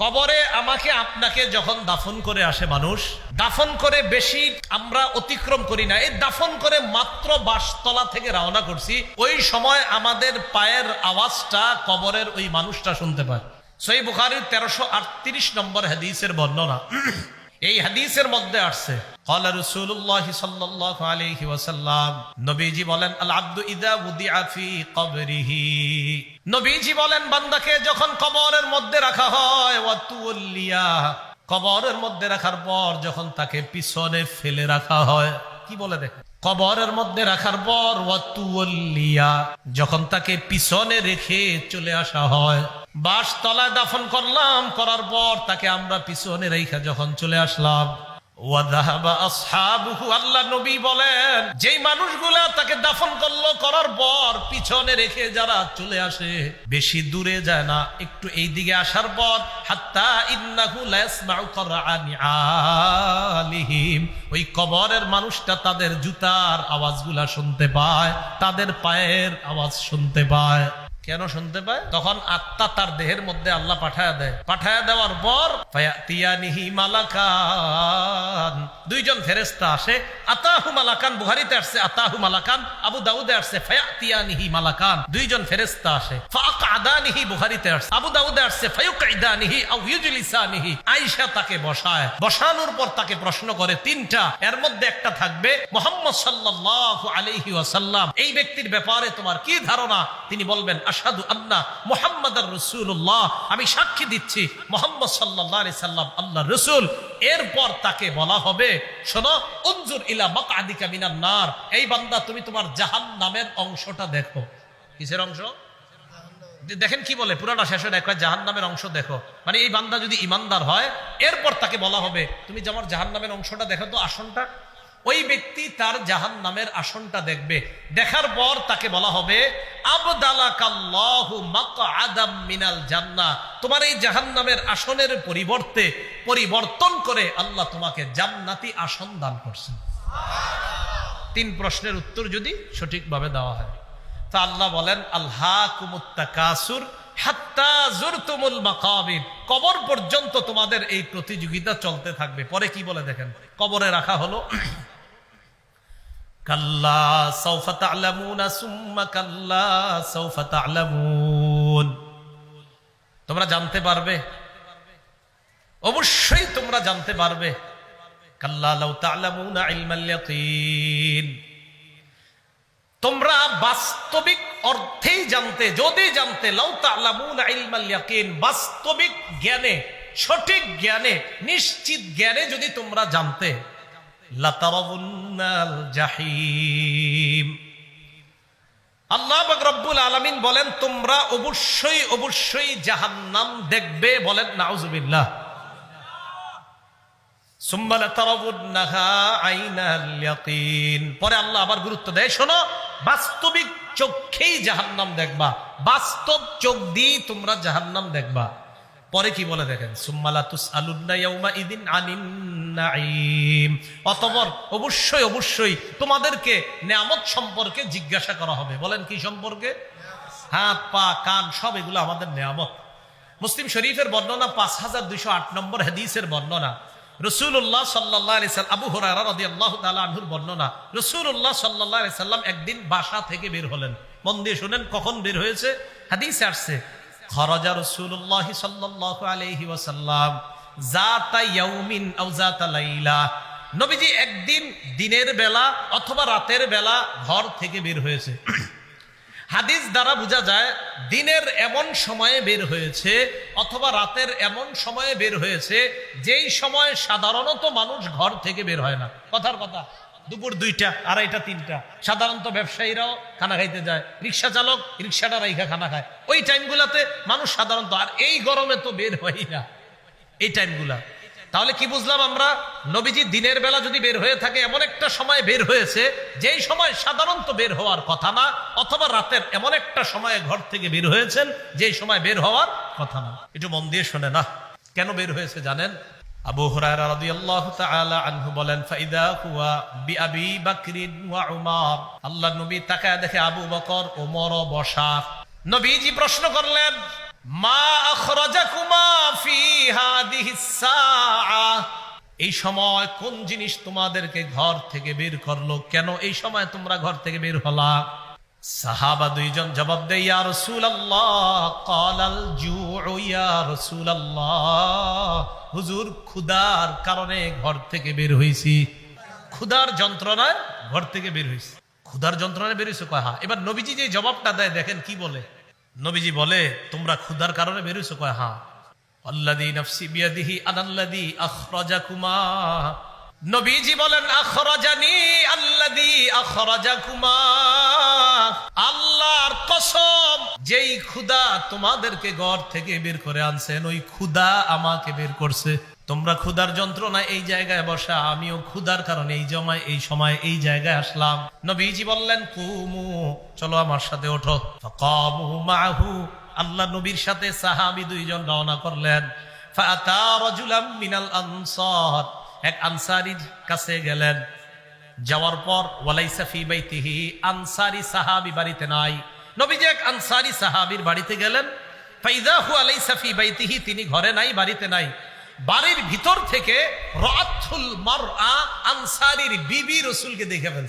কবরে আমাকে আপনাকে যখন দাফন করে আসে মানুষ, দাফন করে বেশি আমরা অতিক্রম করি না, এই দাফন করে মাত্র বাসতলা থেকে রওনা করছি, ওই সময় আমাদের পায়ের আওয়াজটা কবরের ওই মানুষটা শুনতে পায়। সহিহ বুখারীর 1338 নম্বর হাদিসের বর্ণনা। এই হাদিসের মধ্যে আসছে ক্বালা রাসূলুল্লাহ সাল্লাল্লাহু আলাইহি ওয়াসাল্লাম, নবীজি বলেন আল আবদু ইযা উদিআ ফি কবরিহি, নবীজি বলেন বান্দাকে যখন কবরের মধ্যে রাখা হয়, ওয়া তুওয়াল্লিয়া, কবরের মধ্যে রাখার পর যখন তাকে পিছনে ফেলে রাখা হয়, কি বলে দেখেন, কবরের মধ্যে রাখার পর ওয়া তুওয়াল্লিয়া, যখন তাকে পিছনে রেখে চলে আসা হয়, বাসতলায় দাফন করলাম, করার পর তাকে আমরা পিছনে রেখে যখন চলে আসলাম, ওয়া যাহাবা আসহাবুহু, আল্লাহ নবী বলেন যেই মানুষগুলা তাকে দাফন করলো, করার পর পিছনে রেখে যারা চলে আসে, বেশি দূরে যায় না, একটু এই দিকে আসার পর হাত্তা ইন্নাহু লা ইয়াসমাউ করাআনি আলিহিম, ওই কবরের মানুষটা তাদের জুতার আওয়াজগুলা শুনতে পায়, তাদের পায়ের আওয়াজ শুনতে পায়। কেন শুনতে পায়? তখন আত্মা তার দেহের মধ্যে আল্লাহ পাঠায়া দেয়, পাঠায়া দেওয়ার পর ফায়াতিয়ানিহি মালাকান, দুইজন ফেরেশতা আসে, আতাহু মালাকান, বুখারীতে আসছে আতাহু মালাকান, আবু দাউদে আসছে ফায়াতিয়ানিহি মালাকান, দুইজন ফেরেশতা আসে, ফাআকআদানিহি, বুখারীতে আসছে, আবু দাউদে আসছে ফায়ুকঈদানিহি আও ইউজলিসানিহি, আয়েশা তাকে বসায়, বসানোর পর তাকে প্রশ্ন করে তিনটা, এর মধ্যে একটা থাকবে মুহাম্মদ সাল্লাল্লাহু আলাইহি ওয়াসাল্লাম, এই ব্যক্তির ব্যাপারে তোমার কি ধারণা? তিনি বলবেন আশহাদু আন্না মুহাম্মাদার রাসূলুল্লাহ, আমি সাক্ষী দিচ্ছি মুহাম্মদ সাল্লাল্লাহু আলাইহি সাল্লাম আল্লাহর রাসূল। এরপর তাকে বলা হবে, শোনো, উনজুর ইলা মাকআদিকা মিনান নার, এই বান্দা তুমি তোমার জাহান্নামের অংশটা দেখো। কিসের অংশ? দেখেন কি বলে, পুরাটা শেষ হয়ে একটা জাহান্নামের অংশ দেখো, মানে এই বান্দা যদি ইমানদার হয়, এরপর তাকে বলা হবে তুমি যে আমার জাহান্নামের অংশটা দেখো তো, আসনটা। ওই ব্যক্তি তার জাহান্নামের আসনটা দেখবে, দেখার পর তাকে বলা হবে আবদালাকাল্লাহু মাকআদাম মিনাল জান্নাহ, তোমার এই জাহান্নামের আসনের পরিবর্তে পরিবর্তন করে আল্লাহ তোমাকে জান্নাতি আসন দান করছেন। তিন প্রশ্নের উত্তর যদি সঠিকভাবে দেওয়া হয়, তা আল্লাহ বলেন আলহাকুমুত তাকাসুর হাত্তা যুরতুমুল মাকাবির, কবর পর্যন্ত তোমাদের এই প্রতিযোগিতা চলতে থাকবে। পরে কি বলে দেখেন, কবরে রাখা হলো, কাল্লা সাউফা তা'লামুনা সুম্মা কাল্লা সাউফা তা'লামুন, তোমরা জানতে পারবে, অবশ্যই তোমরা জানতে পারবে, কাল্লা লাউ তা'লামুনা ইলমাল ইয়াকিন, তোমরা বাস্তবিক অর্থেই জানতে, যদি জানতে, লাউ তা'লামুনা ইলমাল ইয়াকিন, বাস্তবিক জ্ঞানে, সঠিক জ্ঞানে, নিশ্চিত জ্ঞানে যদি তোমরা জানতে, লাতারাবুন্নাল জাহিম, আল্লাহ পাক রব্বুল আলামিন বলেন তোমরা অবশ্যই অবশ্যই জাহান্নাম দেখবে। বলেন নাউজুবিল্লাহ। সুম্মা লাতারাবুন্নাহা আইনাল ইয়াকিন, পরে আল্লাহ আবার গুরুত্ব দেয়, শোনো, বাস্তবিক চোখেই জাহান্নাম দেখবা, বাস্তব চোখ দিয়ে তোমরা জাহান্নাম দেখবা। পরে কি বলে দেখেন, সুম্মা লাতুসআলুন্না ইয়াউমা ইযিন আনিন নাঈম, অতঃপর অবশ্যই অবশ্যই তোমাদেরকে নেয়ামত সম্পর্কে জিজ্ঞাসা করা হবে। বলেন কি সম্পর্কে? হাত, পা, কান সব এগুলো আমাদের নেয়ামত। মুসলিম শরীফের বর্ণনা 5208 নম্বর হাদিসের বর্ণনা, রাসূলুল্লাহ সাল্লাল্লাহু আলাইহি সাল্লাম, আবু হুরায়রা রাদিয়াল্লাহু তাআলা আনহুর বর্ণনা, রাসূলুল্লাহ সাল্লাল্লাহু আলাইহি সাল্লাম একদিন বাসা থেকে বের হলেন। মন দিয়ে শুনেন কখন বের হয়েছে, হাদিসে আসছে খরাজা রাসূলুল্লাহ সাল্লাল্লাহু আলাইহি ওয়াসাল্লাম যাতা ইয়াউমিন আও যাতা লাইলা, নবীজি একদিন দিনের বেলা অথবা রাতের বেলা ঘর থেকে বের হয়েছে। হাদিস দ্বারা বোঝা যায় দিনের এমন সময়ে বের হয়েছে অথবা রাতের এমন সময়ে বের হয়েছে যেই সময় সাধারণত মানুষ ঘর থেকে বের হয় না। কথার কথা, দুপুর 2টা, 2:30, 3টা সাধারণত ব্যবসায়ীরাও খানা খাইতে যায়, রিক্সা চালক রিক্সাটা রাইখা খানা খায়, ওই টাইমগুলাতে মানুষ সাধারণত, আর এই গরমে তো বের হয় না এই টাইমগুলা। তাহলে কি বুঝলাম আমরা, নবীজি দিনের বেলা যদি বের হয়ে থাকে এমন একটা সময় বের হয়েছে যেই সময় সাধারণত বের হওয়ার কথা না, অথবা রাতের এমন একটা সময়ে ঘর থেকে বের হয়েছেন যেই সময় বের হওয়ার কথা না। একটু মন দিয়ে শুনে না, কেন বের হয়েছে জানেন? আবু হুরায়রা রাদিয়াল্লাহু তাআলা আনহু বলেন, ফাইদা হুয়া বিআবি বকরিন ওয়া উমর, আল্লাহর নবী তাকায় দেখে আবু বকর ওমর বসা। নবীজি প্রশ্ন করলেন, মা আখরাজাকুমা ফি হাদিহিস সাআ, এই সময় কোন জিনিস তোমাদেরকে ঘর থেকে বের করলো, কেন এই সময় তোমরা ঘর থেকে বের হলা? সাহাবা দুইজন জবাব দেয়, ইয়া রাসূলুল্লাহ, ক্বালাল জুউ ইয়া রাসূলুল্লাহ, হুজুর ক্ষুধার কারণে ঘর থেকে বের হইছি। ক্ষুধার যন্ত্রণায় ঘর থেকে বের হইছি। ক্ষুধার যন্ত্রণায় বের হইছো? কয় হ্যাঁ। এবার নবীজি যে জবাবটা দেয় দেখেন কি বলে। নবীজি বলে, তোমরা ক্ষুধার কারণে বের হইছো? কয় হ্যাঁ। আল্লাযী নাফসি বিয়াদিহি আনাল্লাযী আখরাজাকুমা, নবীজি বলেন আখরাজানি আল্লাযী আখরাজাকুমা, আল্লাহর কসম, যেই ক্ষুধা তোমাদেরকে ঘর থেকে বের করে আনছেন ওই ক্ষুধা আমাকে বের করছে। তোমরা ক্ষুধার যন্ত্রণায় এই জায়গায় বসা, আমিও ক্ষুধার কারণে এই সময় এই জায়গায় আসলাম। নবীজি বললেন কুমু, চলো আমার সাথে ওঠো। ফাকামু মাহু, আল্লাহ নবীর সাথে সাহাবী দুইজন রওনা করলেন। ফাআতা রাজুলাম মিনাল আনসার, এক আনসারীর কাছে গেলেন। যাওয়ার পর ওয়ালাইসা ফি বাইতিহি, আনসারী সাহাবী বাড়িতে নাই। নবীজি এক আনসারী সাহাবীর বাড়িতে গেলেন। ফাইদা হুয়া লাইসা ফি বাইতিহি, তিনি ঘরে নাই, বাড়িতে নাই। বাড়ির ভিতর থেকে রাআতুল মারআ, আনসারীর বিবি রাসূলকে দেখে ফেলছে।